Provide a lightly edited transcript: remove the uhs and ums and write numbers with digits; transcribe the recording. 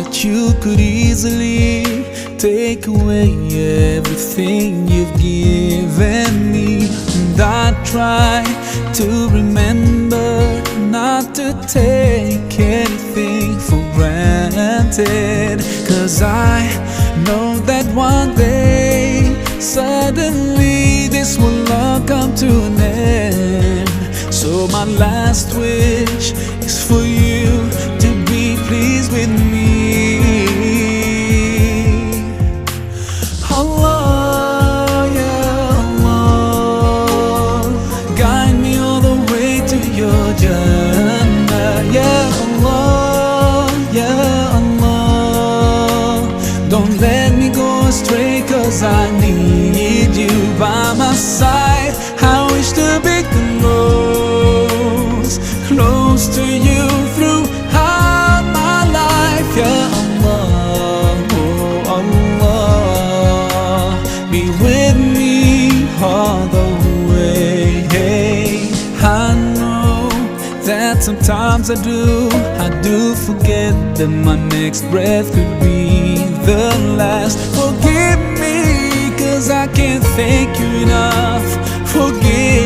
that you could easily take away everything you've given me. And I try to remember not to take anything for granted, 'cause I know that one day suddenly this will all come to an end. So my last wish is for you to be pleased with me. Allah, yeah Allah, guide me all the way to your Jannah. Yeah Allah, yeah Allah, don't let me go astray, 'cause I need you by my side. I wish to be close to you throughout my life. Yeah Allah, oh Allah, be with me all the way. Hey, I know that sometimes I do forget that my next breath could be the last. Forgive me, 'cause I can't thank you enough. Forgive